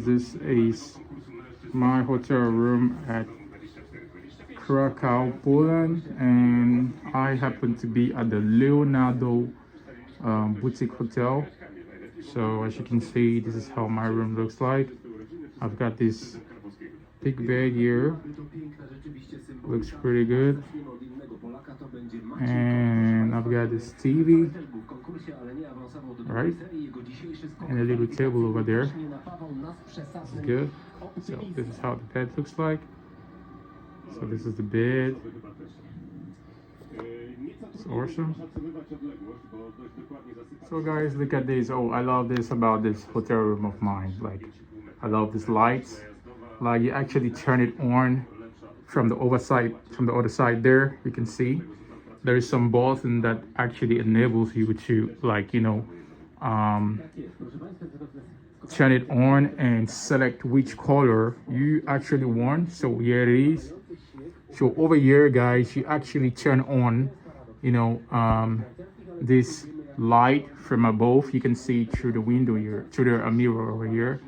This is my hotel room at Krakow, Poland, and I happen to be at the Leonardo boutique hotel. So as you can see, this is how my room looks like. I've got this big bed here, looks pretty good, and I've got this TV, right, and a little table over there. This is good. So this is how the bed looks like. So this is the bed. It's awesome. So guys, look at this. Oh, I love this about this hotel room of mine. Like, I love these lights. Like, you actually turn it on from the other side there. You can see there is some button that actually enables you to, like, you know, turn it on and select which color you actually want. So here it is. So over here, guys, you actually turn on, you know, this light from above. You can see through the window here, through the mirror over here.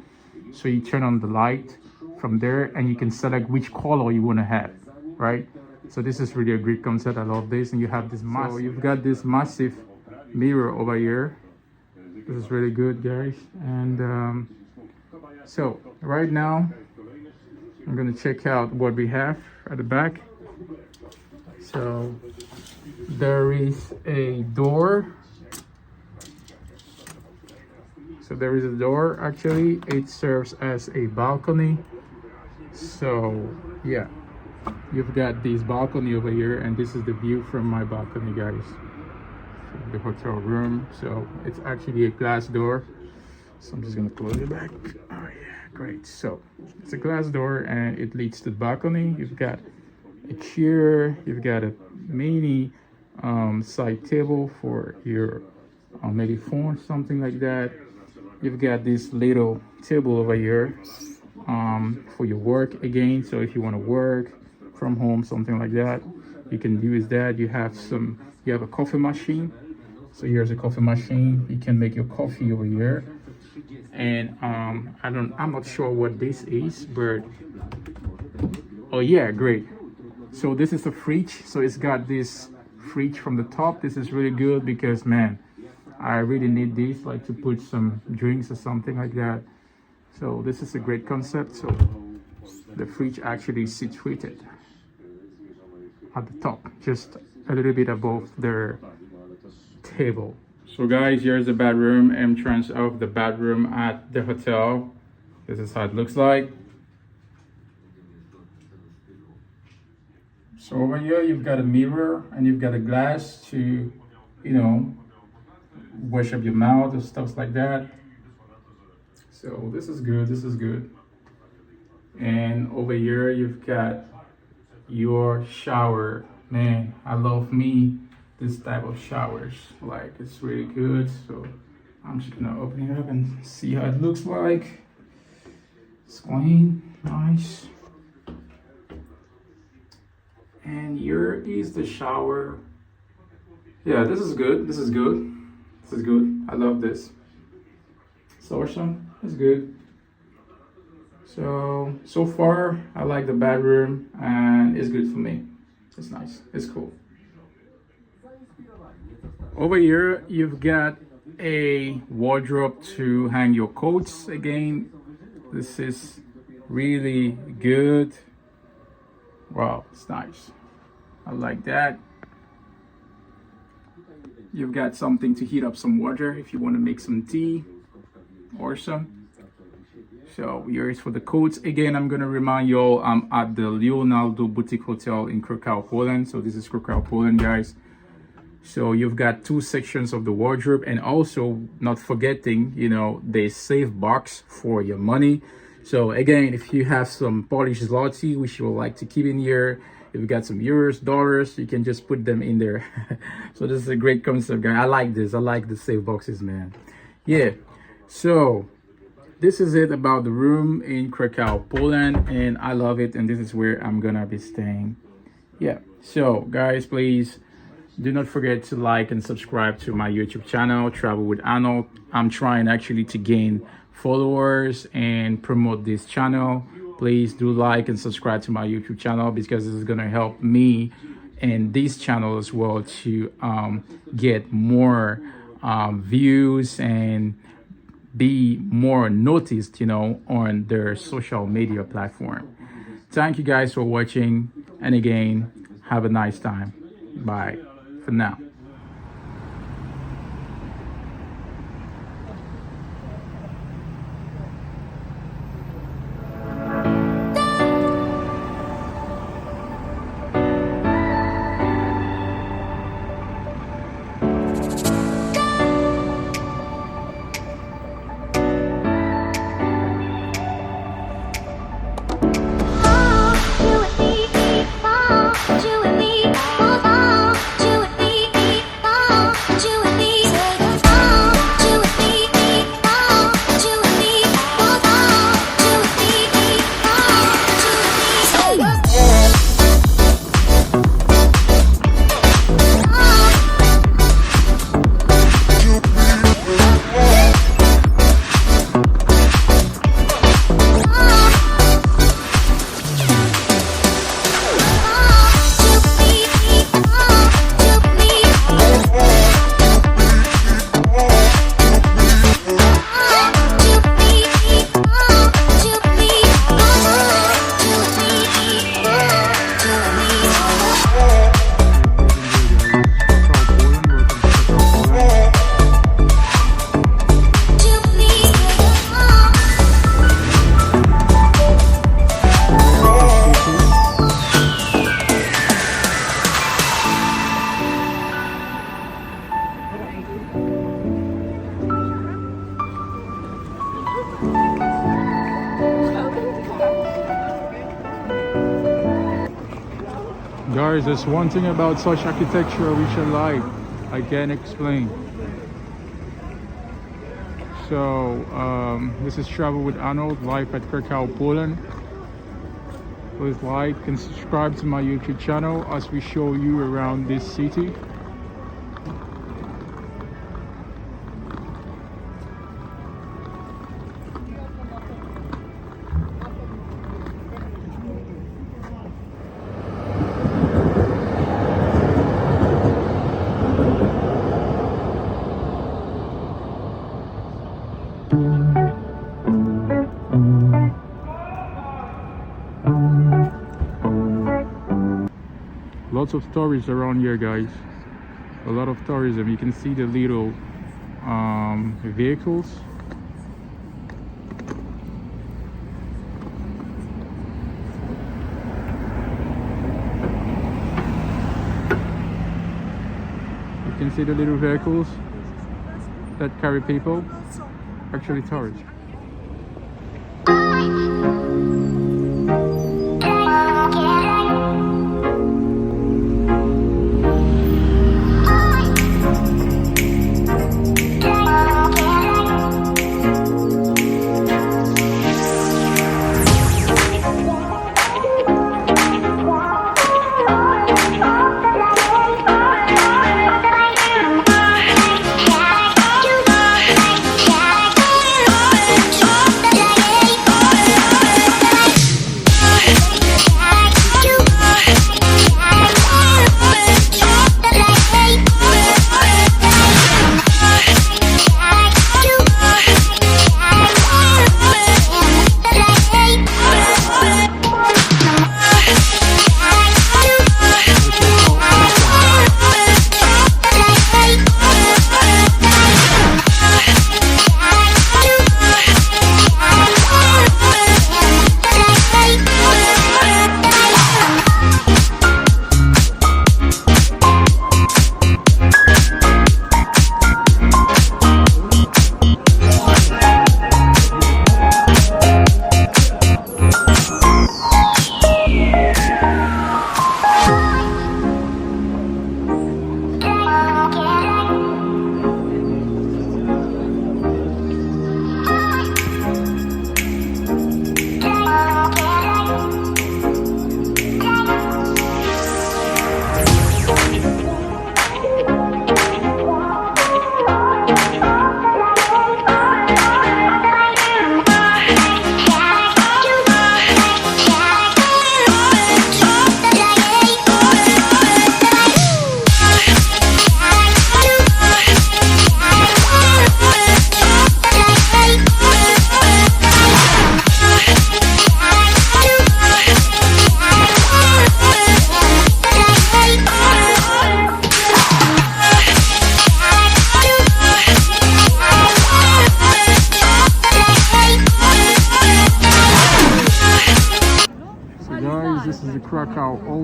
So you turn on the light from there, and you can select which color you want to have, right? So this is really a great concept. I love this. And you have this massive, so you've got this massive mirror over here. This is really good, guys. And so right now I'm gonna check out what we have at the back. So there is a door. So there is a door. Actually, it serves as a balcony. So yeah, you've got this balcony over here, and this is the view from my balcony, guys. The hotel room. So it's actually a glass door. So I'm just gonna close it back. Oh yeah, great. So it's a glass door and it leads to the balcony. You've got a chair, you've got a mini side table for your maybe phone, something like that. You've got this little table over here for your work again. So if you want to work from home, something like that, you can use that. You have a coffee machine. So here's a coffee machine. You can make your coffee over here. And I'm not sure what this is, but oh yeah, great. So this is a fridge. So it's got this fridge from the top. This is really good because, man, I really need this, like, to put some drinks or something like that. So this is a great concept. So the fridge actually is situated at the top, just a little bit above the table. So guys, here's the bedroom, entrance of the bedroom at the hotel. This is how it looks like. So over here you've got a mirror and you've got a glass to, you know, wash up your mouth and stuff like that. So this is good, this is good. And over here you've got your shower. Man, I love this type of showers. Like, it's really good. So I'm just gonna open it up and see how it looks like. It's clean, nice. And here is the shower. Yeah, this is good, this is good. This is good, I love this. It's awesome, it's good. So far, I like the bedroom and it's good for me. It's nice, it's cool. Over here, you've got a wardrobe to hang your coats. Again, this is really good. Wow, it's nice. I like that. You've got something to heat up some water if you want to make some tea or some. So here's for the coats. Again, I'm gonna remind you all I'm at the Leonardo Boutique Hotel in Krakow, Poland. So this is Krakow, Poland, guys. So you've got 2 sections of the wardrobe, and also not forgetting, you know, the safe box for your money. So again, if you have some Polish zloty which you would like to keep in here, if you got some euros, dollars, you can just put them in there. So this is a great concept, guys. I like this. I like the safe boxes, man. Yeah. So this is it about the room in Krakow, Poland, and I love it, and this is where I'm gonna be staying. Yeah. So guys, please do not forget to like and subscribe to my YouTube channel, Travel with Arnold. I'm trying actually to gain followers and promote this channel. Please do like and subscribe to my YouTube channel, because this is gonna help me and this channel as well to get more views and be more noticed, you know, on their social media platform. Thank you guys for watching, and again, have a nice time. Bye for now. Guys, there's one thing about such architecture which I like. I can't explain. So this is Travel with Arnold, live at Krakow, Poland. Please like and subscribe to my YouTube channel as we show you around this city. Lots of tourists around here, guys. A lot of tourism. You can see the little vehicles. You can see the little vehicles that carry people. Actually tourists.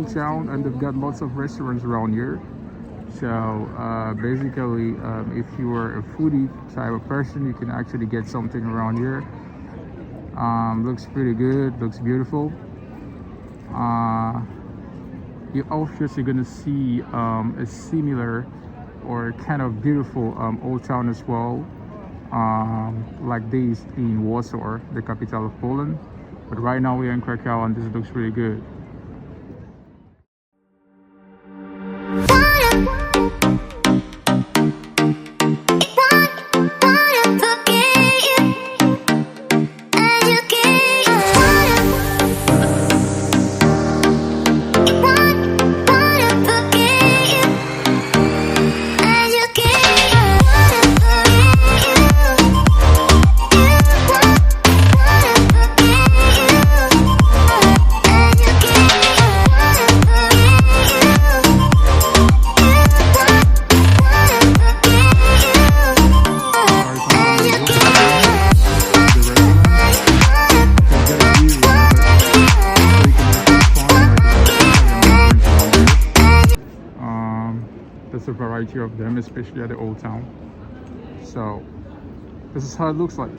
old town, and they've got lots of restaurants around here. So basically, if you are a foodie type of person, you can actually get something around here. Looks pretty good, looks beautiful. You're obviously gonna see a similar or kind of beautiful old town as well, like this in Warsaw, the capital of Poland. But right now we're in Krakow, and this looks really good. There's a variety of them, especially at the old town. So this is how it looks like.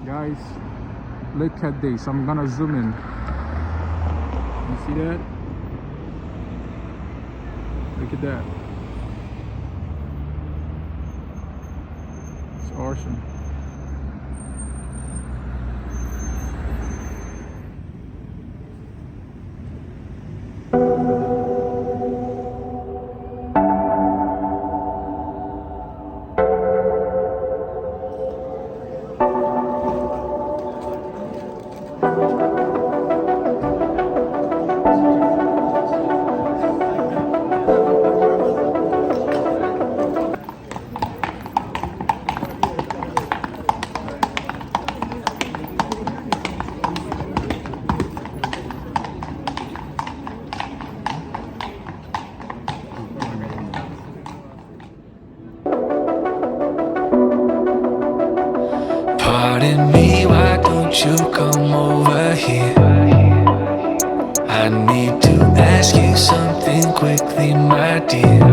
Guys, look at this. I'm gonna zoom in. You see that? Look at that. It's awesome. Pardon me, why don't you come over here? I need to ask you something quickly, my dear.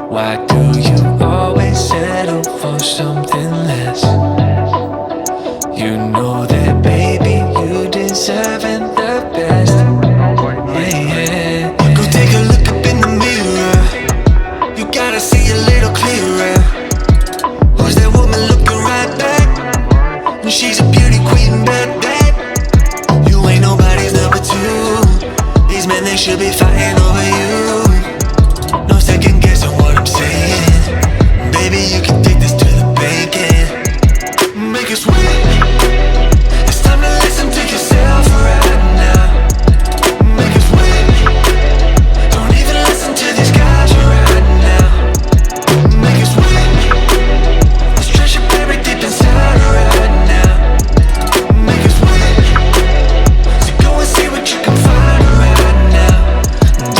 Why do you always settle for something less? You know that, baby, you deserving the best. Yeah. Go take a look up in the mirror. You gotta see a little clearer. Who's that woman looking right back? She's a beauty queen, bad. You ain't nobody's number two. These men, they should be fighting over you. No second guessing what I'm saying. Baby, you can take this to the bank and make us win. It's time to listen to yourself right now. Make us win. Don't even listen to these guys right now. Make us win. Let's treasure buried deep inside right now. Make us win. So go and see what you can find right now.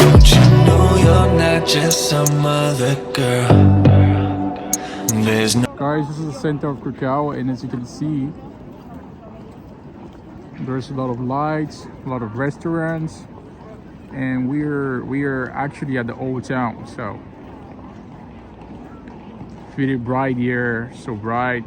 Don't you know you're not just some other girl? There's no. Guys, this is the center of Krakow, and as you can see, there's a lot of lights, a lot of restaurants, and we're actually at the old town. So pretty bright here, so bright.